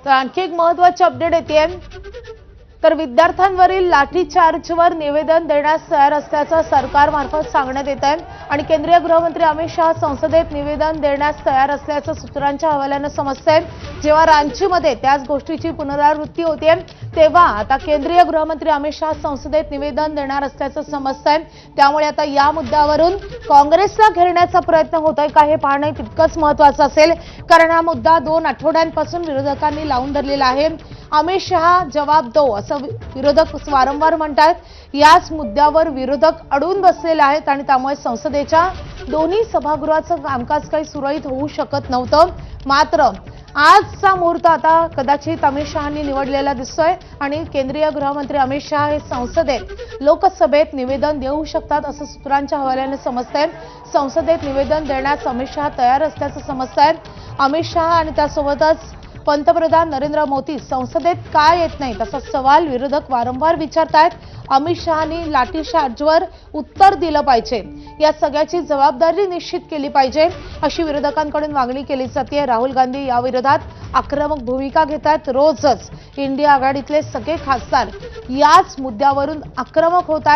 तर आणखी एक महत्त्वाची अपडेट येते, तर विद्यार्थ्यांवरील लाठीचार्जवर निवेदन देण्यास तयार असल्याचं सरकारमार्फत सांगण्यात येत आहे आणि केंद्रीय गृहमंत्री अमित शहा संसदेत निवेदन देण्यास तयार असल्याचं सूत्रांच्या हवाल्यानं समजतंय। जेव्हा रांचीमध्ये त्याच गोष्टीची पुनरावृत्ती होते तेव्हा आता केंद्रीय गृहमंत्री अमित शहा संसदेत निवेदन देणार असल्याचं समजतंय। त्यामुळे आता या मुद्द्यावरून काँग्रेसला घेरण्याचा प्रयत्न होतोय का हे पाहणं तितकंच महत्त्वाचं असेल, कारण हा मुद्दा 2 आठवड्यांपासून विरोधकांनी लावून धरलेला आहे। अमित शहा जवाब दो असं विरोधक वारंवार म्हणतात। याच मुद्द्यावर विरोधक अडून बसलेले आहेत आणि त्यामुळे संसदेच्या दोन्ही सभागृहाचं कामकाज काही सुरळीत होऊ शकत नव्हतं। मात्र आजचा मुहूर्त आता कदाचित अमित शहांनी निवडलेला दिसतोय आणि केंद्रीय गृहमंत्री अमित शहा हे संसदेत लोकसभेत निवेदन देऊ शकतात असं सूत्रांच्या हवाल्याने समजतंय। संसदेत निवेदन देण्यास अमित शहा तयार असल्याचं समजतंय। अमित शहा आणि त्यासोबतच पंतप्रधान नरेंद्र मोदी संसदेत का येत नाहीत असा सवाल विरोधक वारंवार विचारतायत। अमित शहांनी लाठीचार्जवर उत्तर दिलं पाहिजे, या सगळ्याची जबाबदारी निश्चित केली पाहिजे अशी विरोधकांकडून मागणी केली जाते। राहुल गांधी या विरोधात आक्रमक भूमिका घेतात। रोजच इंडिया आघाडीतले सगळे खासदार याच मुद्द्यावरून आक्रमक होत आहेत।